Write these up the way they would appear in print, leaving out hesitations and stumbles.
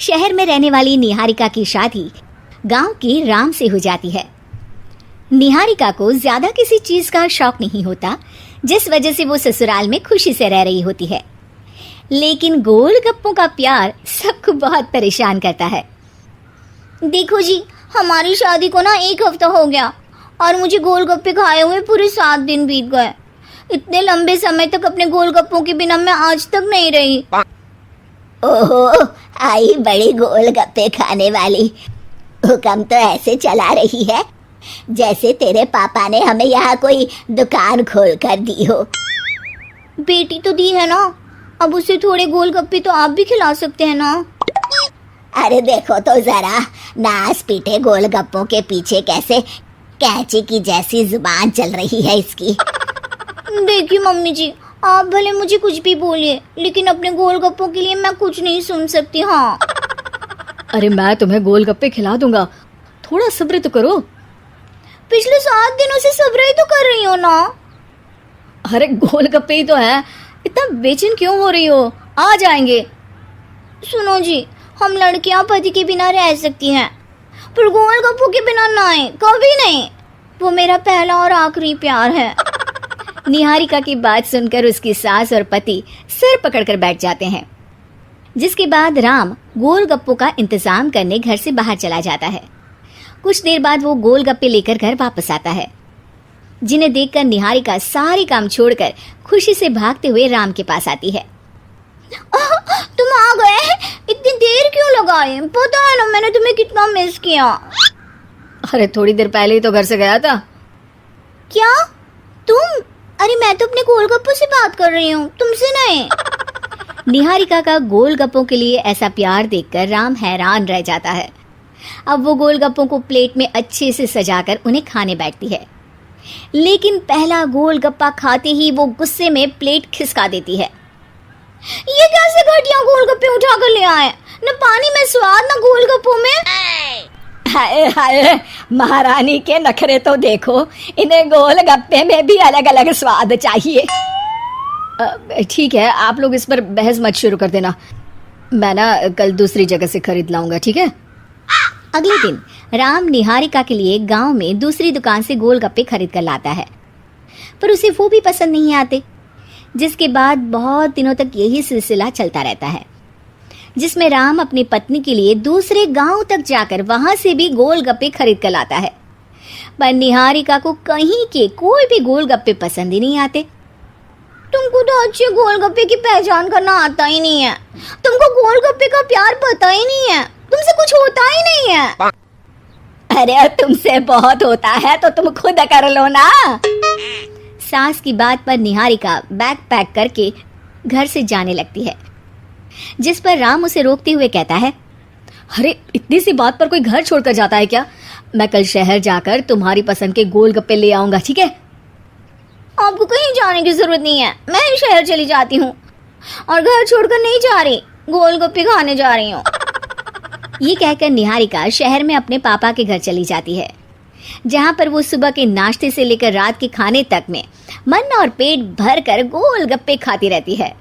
शहर में रहने वाली निहारिका की शादी गांव के राम से हो जाती है। निहारिका को ज्यादा किसी चीज का शौक नहीं होता, जिस वजह से वो ससुराल में खुशी से रह रही होती है। लेकिन गोलगप्पों का प्यार सबको बहुत परेशान करता है। देखो जी, हमारी शादी को ना 1 हफ्ता हो गया और मुझे गोलगप्पे खाए हुए पूरे 7 दिन बीत गए। इतने लंबे समय तक अपने गोलगप्पों के बिना मैं आज तक नहीं रही। ओहो, आई बड़ी गोलगप्पे खाने वाली। हुक्म तो ऐसे चला रही है जैसे तेरे पापा ने हमें यहाँ कोई दुकान खोल कर दी हो। बेटी तो दी है ना, अब उसे थोड़े गोलगप्पे तो आप भी खिला सकते हैं ना। अरे देखो तो जरा, नास पीटे गोलगप्पों के पीछे कैसे कैंची की जैसी जुबान चल रही है इसकी। देखिए मम्मी जी, आप भले मुझे कुछ भी बोलिए, लेकिन अपने गोलगप्पों के लिए मैं कुछ नहीं सुन सकती। हाँ, अरे मैं तुम्हें गोलगप्पे खिला दूंगा, थोड़ा सब्र तो करो। पिछले 7 दिनों से सब्र ही तो कर रही हो ना। अरे गोलगप्पे ही तो है, इतना बेचैन क्यों हो रही हो? आ जाएंगे। सुनो जी, हम लड़कियां पति के बिना रह सकती हैं, पर गोलगप्पों के बिना नहीं, कभी नहीं। वो मेरा पहला और आखिरी प्यार है। निहारिका की बात सुनकर उसकी सास और पति सिर पकड़कर बैठ जाते हैं, जिसके बाद राम गोलगप्पों का इंतजाम करने घर से बाहर चला जाता है। कुछ देर बाद वो गोलगप्पे लेकर घर वापस आता है, जिन्हें देखकर निहारिका सारे काम छोड़कर खुशी से भागते हुए राम के पास आती है। तुम आ गए? इतनी देर क्यों लगाए? पता है ना मैंने तुम्हें कितना मिस किया। अरे थोड़ी देर पहले ही तो घर से गया था। क्या तुम? अरे मैं तो अपने गोलगप्पों से बात कर रही हूँ, तुमसे नहीं। निहारिका का गोलगप्पों के लिए ऐसा प्यार देखकर राम हैरान रह जाता है। अब वो गोलगप्पों को प्लेट में अच्छे से सजाकर उन्हें खाने बैठती है, लेकिन पहला गोलगप्पा खाते ही वो गुस्से में प्लेट खिसका देती है। ये कैसे घटिया गोलगप्पे उठा कर ले आए? न पानी में स्वाद, न गोलगप्पों में। हाय हाय, महारानी के नखरे तो देखो, इन्हें गोलगप्पे में भी अलग अलग स्वाद चाहिए। ठीक है, आप लोग इस पर बहस मत शुरू कर देना, मैं ना कल दूसरी जगह से खरीद लाऊंगा, ठीक है? अगले दिन राम निहारिका के लिए गांव में दूसरी दुकान से गोलगप्पे खरीद कर लाता है, पर उसे वो भी पसंद नहीं आते। जिसके बाद बहुत दिनों तक यही सिलसिला चलता रहता है, जिसमें राम अपनी पत्नी के लिए दूसरे गांव तक जाकर वहां से भी गोलगप्पे खरीद कर लाता है, पर निहारिका को कहीं के कोई भी गोलगप्पे पसंद ही नहीं आते। तुमको तो अच्छे गोलगप्पे की पहचान करना आता ही नहीं है। तुमको गोलगप्पे का प्यार पता ही नहीं है, तुमसे कुछ होता ही नहीं है। अरे तुमसे बहुत होता है तो तुम खुद कर लो ना। सास की बात पर निहारिका बैग पैक करके घर से जाने लगती है, जिस पर राम उसे रोकते हुए कहता है, अरे इतनी सी बात पर कोई घर छोड़कर जाता है क्या? मैं कल शहर जाकर तुम्हारी पसंद के गोलगप्पे ले आऊंगा, ठीक है? आपको कहीं जाने की जरूरत नहीं है, मैं ही शहर चली जाती हूँ और घर छोड़कर नहीं जा रही, गोलगप्पे खाने जा रही हूँ। ये कहकर निहारिका शहर में अपने पापा के घर चली जाती है, जहाँ पर वो सुबह के नाश्ते से लेकर रात के खाने तक में मन और पेट भर कर गोलगप्पे खाती रहती है,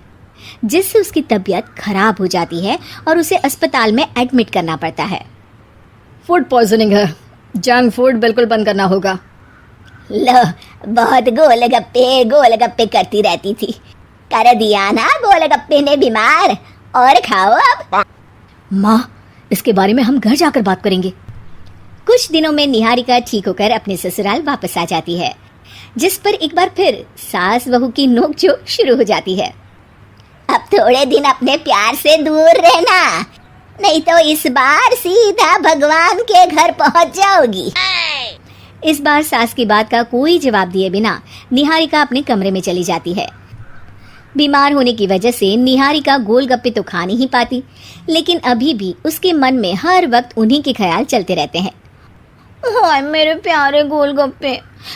जिससे उसकी तबीयत खराब हो जाती है और उसे अस्पताल में एडमिट करना पड़ता है। फूड पॉइजनिंग है, जंक फूड बिल्कुल बंद करना होगा। लो, बहुत गोलगप्पे गोलगप्पे करती रहती थी, कर दिया ना गोलगप्पे ने बीमार। और खाओ अब। माँ, इसके बारे में हम घर जाकर बात करेंगे। कुछ दिनों में निहारिका ठीक होकर अपने ससुराल वापस आ जाती है, जिस पर एक बार फिर सास बहू की नोकझोंक शुरू हो जाती है। अब थोड़े दिन अपने प्यार से दूर रहना, नहीं तो इस बार सीधा भगवान के घर पहुंच जाओगी। इस बार सास की बात का कोई जवाब दिए बिना निहारिका अपने कमरे में चली जाती है। बीमार होने की वजह से निहारिका गोलगप्पे तो खा नहीं पाती, लेकिन अभी भी उसके मन में हर वक्त उन्हीं के ख्याल चलते रहते हैं। हाय मेरे प्यारे गोलगप्पे,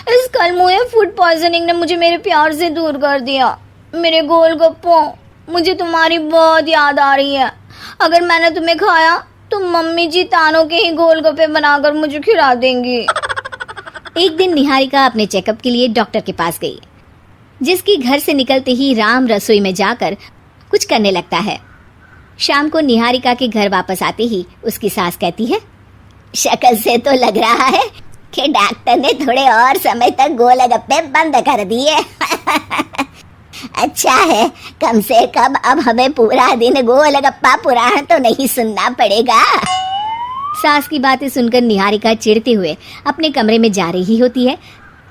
इस कलमुए फूड पॉइजनिंग ने मुझे मेरे प्यार से दूर कर दिया। मेरे गोलगप्पों, मुझे तुम्हारी बहुत याद आ रही है। अगर मैंने तुम्हें खाया तो मम्मी जी तानों के ही गोलगप्पे बनाकर मुझे खिला देंगी। एक दिन निहारिका अपने चेकअप के लिए डॉक्टर के पास गई, जिसकी घर से निकलते ही राम रसोई में जाकर कुछ करने लगता है। शाम को निहारिका के घर वापस आते ही उसकी सास कहती है, शक्ल से तो लग रहा है कि डॉक्टर ने थोड़े और समय तक गोलगप्पे बंद कर दिए। अच्छा है, कम से कम अब हमें पूरा दिन गोलगप्पा पुराण तो नहीं सुनना पड़ेगा। सास की बातें सुनकर निहारिका चिढ़ते हुए अपने कमरे में जा रही होती है।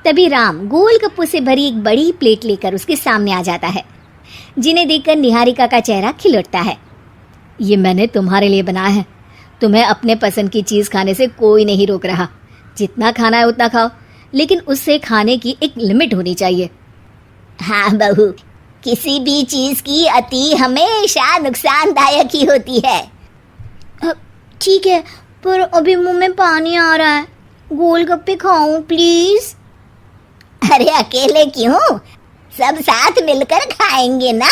तभी राम गोलगप्पों से भरी एक बड़ी प्लेट लेकर उसके सामने आ जाता है, जिन्हें देखकर निहारिका का चेहरा खिल उठता है। ये मैंने तुम्हारे लिए बनाया है। तुम्हें अपने पसंद की चीज खाने से कोई नहीं रोक रहा। जितना खाना है उतना खाओ, लेकिन उससे खाने की एक लिमिट होनी चाहिए। हाँ बहू, किसी भी चीज की अति हमेशा नुकसानदायक ही होती है। ठीक है, पर अभी मुंह में पानी आ रहा है। गोलगप्पे खाऊं प्लीज? अरे अकेले क्यों, सब साथ मिलकर खाएंगे ना।